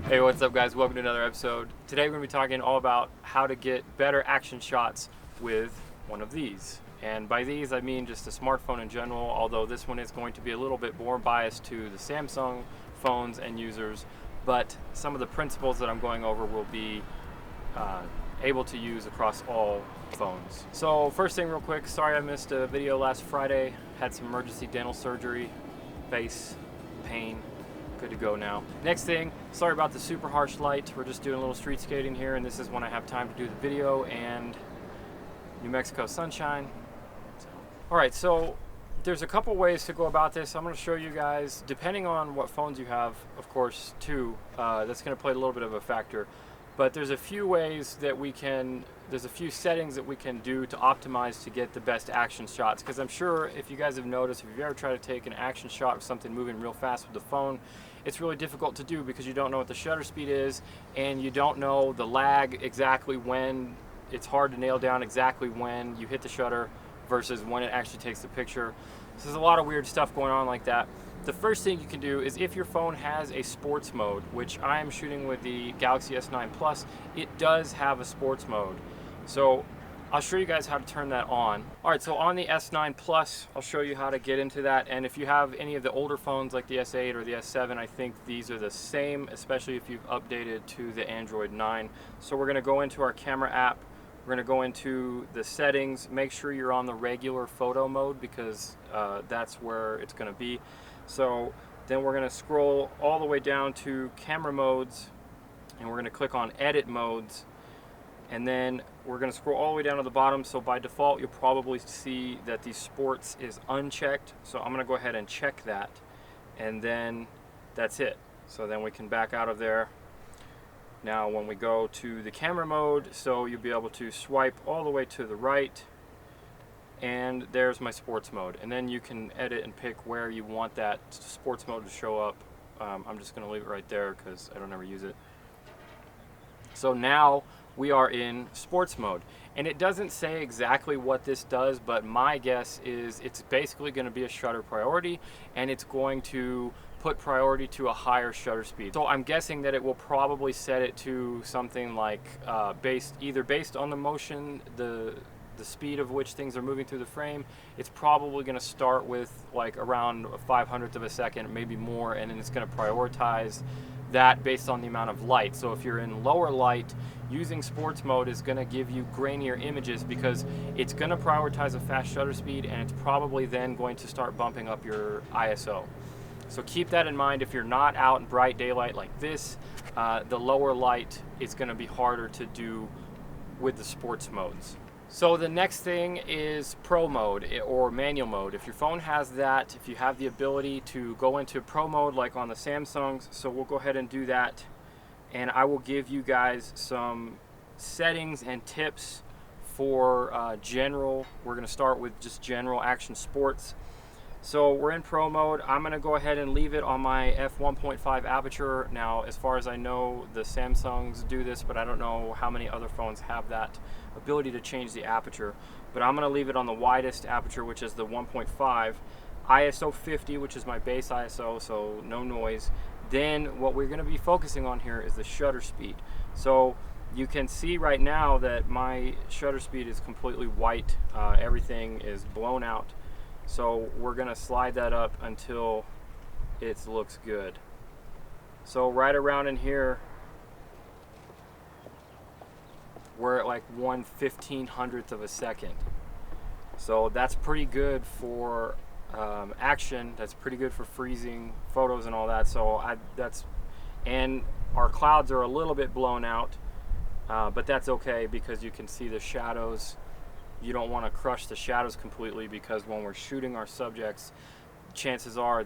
Hey, what's up guys? Welcome to another episode. Today we're going to be talking all about how to get better action shots with one of these. And by these I mean just a smartphone in general, although this one is going to be a little bit more biased to the Samsung phones and users, but some of the principles that I'm going over will be able to use across all phones. So first thing real quick, sorry I missed a video last Friday. Had some emergency dental surgery, face pain. Good to go now. Next thing, sorry about the super harsh light. We're just doing a little street skating here, and this is when I have time to do the video, and New Mexico sunshine. Alright, so there's a couple ways to go about this. I'm going to show you guys, depending on what phones you have, of course, too, that's going to play a little bit of a factor. But there's a few ways that there's a few settings that we can do to optimize to get the best action shots. Because I'm sure if you guys have noticed, if you've ever tried to take an action shot of something moving real fast with the phone, it's really difficult to do because you don't know what the shutter speed is and you don't know the lag exactly when. It's hard to nail down exactly when you hit the shutter versus when it actually takes the picture. So there's a lot of weird stuff going on like that. The first thing you can do is if your phone has a sports mode, which I am shooting with the Galaxy S9 Plus, it does have a sports mode. So I'll show you guys how to turn that on. Alright, so on the S9 Plus, I'll show you how to get into that. And if you have any of the older phones like the S8 or the S7, I think these are the same, especially if you've updated to the Android 9. So we're going to go into our camera app. We're going to go into the settings. Make sure you're on the regular photo mode because that's where it's going to be. So then we're going to scroll all the way down to camera modes, and we're going to click on edit modes, and then we're going to scroll all the way down to the bottom. So by default you'll probably see that the sports is unchecked, so I'm going to go ahead and check that, and then that's it. So then we can back out of there. Now when we go to the camera mode, so you'll be able to swipe all the way to the right, and there's my sports mode, and then you can edit and pick where you want that sports mode to show up. I'm just going to leave it right there because I don't ever use it. So now we are in sports mode, and it doesn't say exactly what this does, but my guess is it's basically going to be a shutter priority, and it's going to put priority to a higher shutter speed. So I'm guessing that it will probably set it to something like either based on the motion, the speed of which things are moving through the frame. It's probably going to start with like around a 500th of a second, maybe more, and then it's going to prioritize that based on the amount of light. So if you're in lower light, using sports mode is going to give you grainier images because it's going to prioritize a fast shutter speed, and it's probably then going to start bumping up your ISO. So keep that in mind. If you're not out in bright daylight like this, the lower light is going to be harder to do with the sports modes. So the next thing is Pro mode or manual mode. If your phone has that, if you have the ability to go into Pro mode like on the Samsungs, so we'll go ahead and do that. And I will give you guys some settings and tips for general. We're going to start with just general action sports. So we're in Pro mode. I'm going to go ahead and leave it on my f1.5 aperture. Now, as far as I know, the Samsungs do this, but I don't know how many other phones have that ability to change the aperture. But I'm going to leave it on the widest aperture, which is the 1.5. ISO 50, which is my base ISO, so no noise. Then what we're going to be focusing on here is the shutter speed. So you can see right now that my shutter speed is completely white. Everything is blown out. So we're going to slide that up until it looks good. So right around in here, we're at like 1/1500th of a second. So that's pretty good for action. That's pretty good for freezing photos and all that. So and our clouds are a little bit blown out, but that's okay because you can see the shadows. You don't want to crush the shadows completely because when we're shooting our subjects, chances are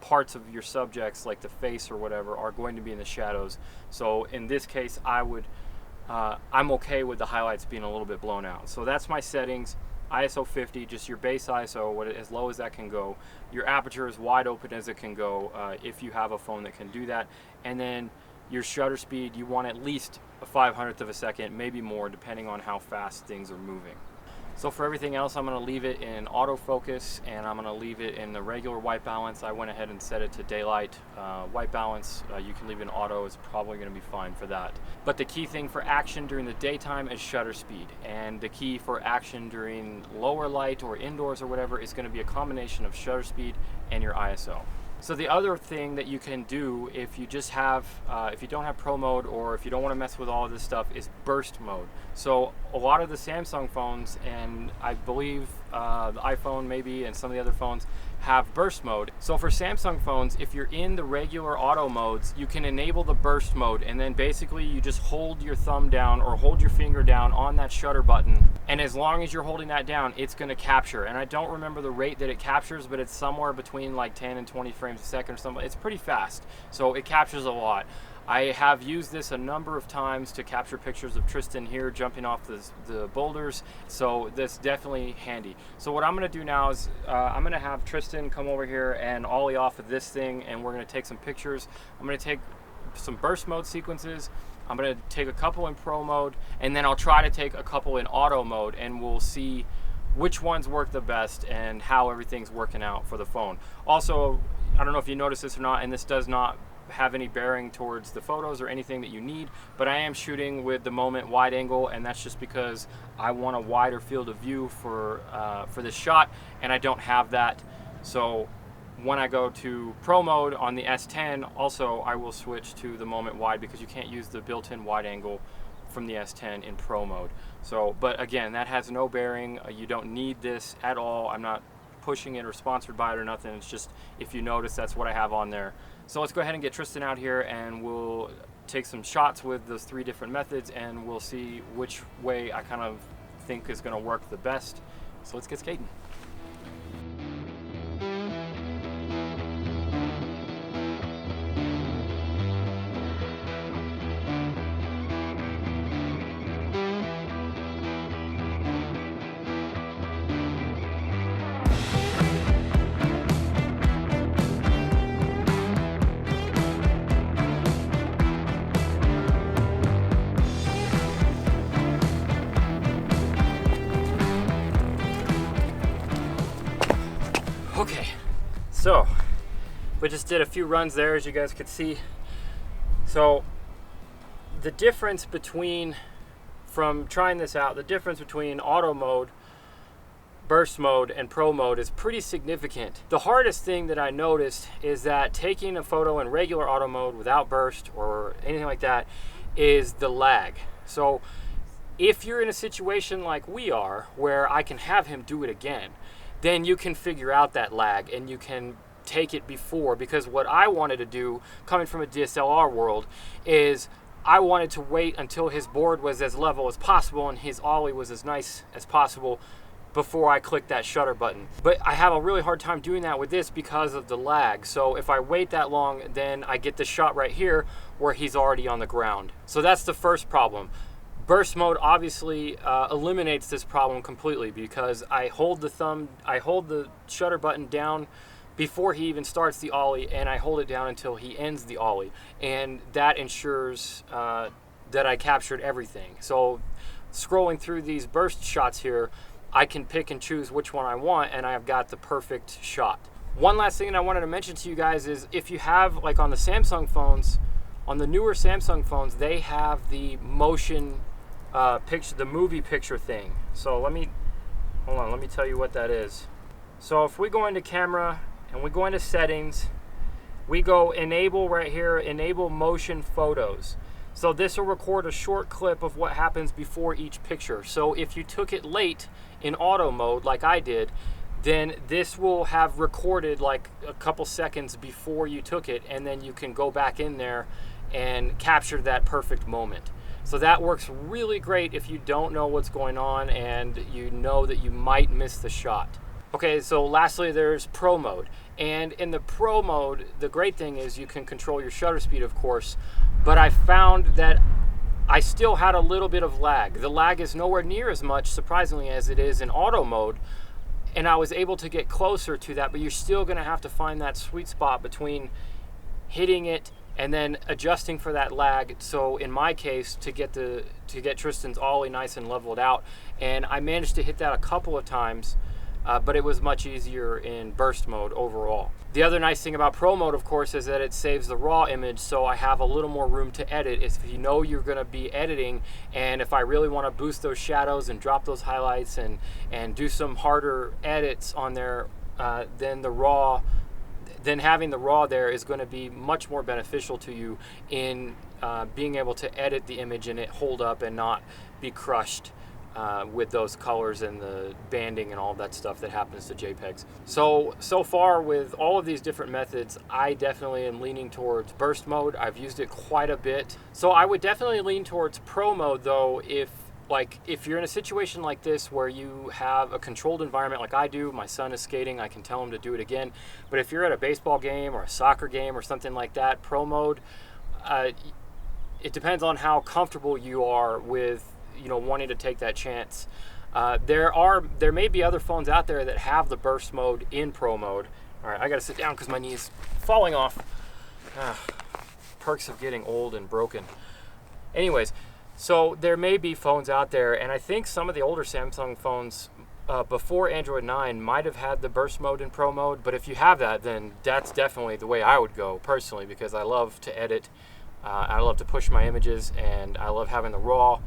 parts of your subjects like the face or whatever are going to be in the shadows. So in this case I'm okay with the highlights being a little bit blown out. So that's my settings. ISO 50, just your base ISO, as low as that can go. Your aperture as wide open as it can go if you have a phone that can do that. And then your shutter speed, you want at least a 500th of a second, maybe more, depending on how fast things are moving. So for everything else, I'm going to leave it in autofocus, and I'm going to leave it in the regular white balance. I went ahead and set it to daylight. White balance, you can leave in auto. It's probably going to be fine for that. But the key thing for action during the daytime is shutter speed. And the key for action during lower light or indoors or whatever is going to be a combination of shutter speed and your ISO. So the other thing that you can do if you just have, if you don't have pro mode, or if you don't want to mess with all of this stuff, is burst mode. So a lot of the Samsung phones, and I believe the iPhone maybe, and some of the other phones have burst mode. So for Samsung phones, if you're in the regular auto modes, you can enable the burst mode, and then basically you just hold your thumb down or hold your finger down on that shutter button, and as long as you're holding that down, it's going to capture. And I don't remember the rate that it captures, but it's somewhere between like 10 and 20 frames a second or something. It's pretty fast, so it captures a lot. I have used this a number of times to capture pictures of Tristan here jumping off the boulders, so that's definitely handy. So what I'm going to do now is I'm going to have Tristan come over here and ollie off of this thing, and we're going to take some pictures. I'm going to take some burst mode sequences. I'm going to take a couple in pro mode, and then I'll try to take a couple in auto mode, and we'll see which ones work the best and how everything's working out for the phone. Also, I don't know if you noticed this or not, and this does not have any bearing towards the photos or anything that you need, but I am shooting with the Moment wide angle, and that's just because I want a wider field of view for this shot, and I don't have that. So when I go to pro mode on the S10, also I will switch to the Moment wide, because you can't use the built-in wide angle from the S10 in pro mode. So, but again, that has no bearing. You don't need this at all. I'm not pushing it or sponsored by it or nothing. It's just, if you notice, that's what I have on there. So let's go ahead and get Tristan out here, and we'll take some shots with those 3 different methods, and we'll see which way I kind of think is going to work the best. So let's get skating. Okay, so we just did a few runs there, as you guys could see. So the difference between, from trying this out, the difference between auto mode, burst mode, and pro mode is pretty significant. The hardest thing that I noticed is that taking a photo in regular auto mode without burst or anything like that is the lag. So if you're in a situation like we are, where I can have him do it again, then you can figure out that lag, and you can take it before. Because what I wanted to do, coming from a DSLR world, is I wanted to wait until his board was as level as possible and his ollie was as nice as possible before I click that shutter button. But I have a really hard time doing that with this because of the lag. So if I wait that long, then I get the shot right here where he's already on the ground. So that's the first problem. Burst mode obviously eliminates this problem completely, because I hold the shutter button down before he even starts the ollie, and I hold it down until he ends the ollie, and that ensures that I captured everything. So scrolling through these burst shots here, I can pick and choose which one I want, and I've got the perfect shot. One last thing that I wanted to mention to you guys is, if you have, like on the Samsung phones, on the newer Samsung phones, they have the motion picture, the movie picture thing. So let me tell you what that is. So if we go into camera and we go into settings, we go enable right here, enable motion photos. So this will record a short clip of what happens before each picture. So if you took it late in auto mode like I did, then this will have recorded like a couple seconds before you took it, and then you can go back in there and capture that perfect moment. So that works really great if you don't know what's going on and you know that you might miss the shot. Okay, so lastly, there's pro mode. And in the pro mode, the great thing is you can control your shutter speed, of course, but I found that I still had a little bit of lag. The lag is nowhere near as much, surprisingly, as it is in auto mode, and I was able to get closer to that, but you're still gonna have to find that sweet spot between hitting it and then adjusting for that lag. So in my case, to get Tristan's ollie nice and leveled out, and I managed to hit that a couple of times, but it was much easier in burst mode overall. The other nice thing about Pro mode, of course, is that it saves the raw image, so I have a little more room to edit. If you know you're going to be editing, and if I really want to boost those shadows and drop those highlights and do some harder edits on there, then having the raw there is going to be much more beneficial to you in being able to edit the image and it hold up and not be crushed with those colors and the banding and all that stuff that happens to JPEGs. So far with all of these different methods, I definitely am leaning towards burst mode. I've used it quite a bit. So I would definitely lean towards Pro mode though if you're in a situation like this where you have a controlled environment like I do. My son is skating, I can tell him to do it again. But if you're at a baseball game or a soccer game or something like that, Pro mode, it depends on how comfortable you are with wanting to take that chance. There may be other phones out there that have the burst mode in Pro mode. All right, I gotta sit down because my knee's falling off. Perks of getting old and broken. Anyways, so there may be phones out there, and I think some of the older Samsung phones before Android 9 might have had the burst mode in Pro mode, but if you have that, then that's definitely the way I would go personally, because I love to edit, I love to push my images, and I love having the raw.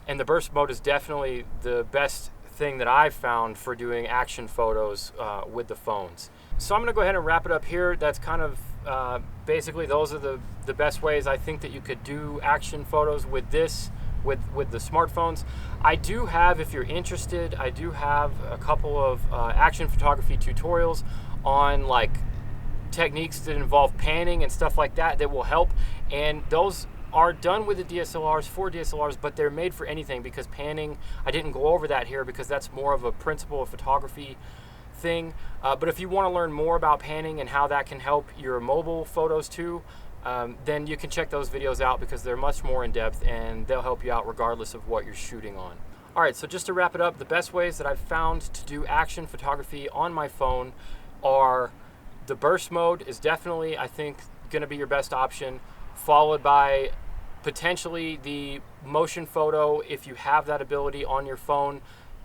And the burst mode is definitely the best thing that I've found for doing action photos with the phones. So I'm going to go ahead and wrap it up here. That's kind of basically those are the best ways I think that you could do action photos with this, with the smartphones. I do have, if you're interested, I do have a couple of action photography tutorials on like techniques that involve panning and stuff like that that will help. And those are done with the DSLRs, for DSLRs, but they're made for anything, because panning, I didn't go over that here because that's more of a principle of photography thing. But if you want to learn more about panning and how that can help your mobile photos too, then you can check those videos out because they're much more in depth and they'll help you out regardless of what you're shooting on. All right, so just to wrap it up, the best ways that I've found to do action photography on my phone are the burst mode is definitely, I think, going to be your best option, followed by potentially the motion photo if you have that ability on your phone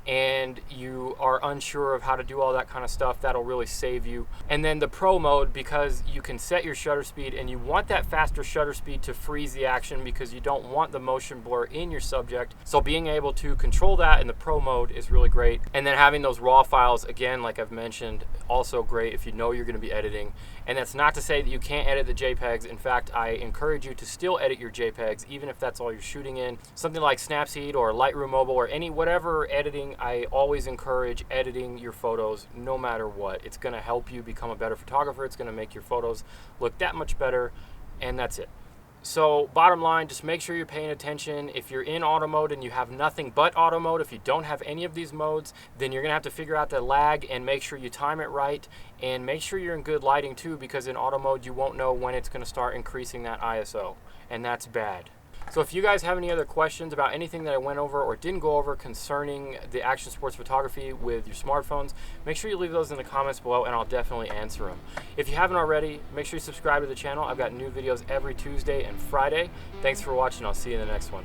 and you are unsure of how to do all that kind of stuff. That'll really save you. And then the Pro mode, because you can set your shutter speed and you want that faster shutter speed to freeze the action because you don't want the motion blur in your subject. So being able to control that in the Pro mode is really great. And then having those raw files, again, like I've mentioned, also great if you know you're going to be editing. And that's not to say that you can't edit the JPEGs. In fact, I encourage you to still edit your JPEGs, even if that's all you're shooting in. Something like Snapseed or Lightroom Mobile or whatever editing, I always encourage editing your photos no matter what. It's going to help you become a better photographer. It's going to make your photos look that much better, and that's it. So bottom line, just make sure you're paying attention. If you're in auto mode and you have nothing but auto mode, if you don't have any of these modes, then you're gonna have to figure out the lag and make sure you time it right, and make sure you're in good lighting too, because in auto mode you won't know when it's gonna start increasing that ISO, and that's bad. So if you guys have any other questions about anything that I went over or didn't go over concerning the action sports photography with your smartphones, make sure you leave those in the comments below and I'll definitely answer them. If you haven't already, make sure you subscribe to the channel. I've got new videos every Tuesday and Friday. Thanks for watching. I'll see you in the next one.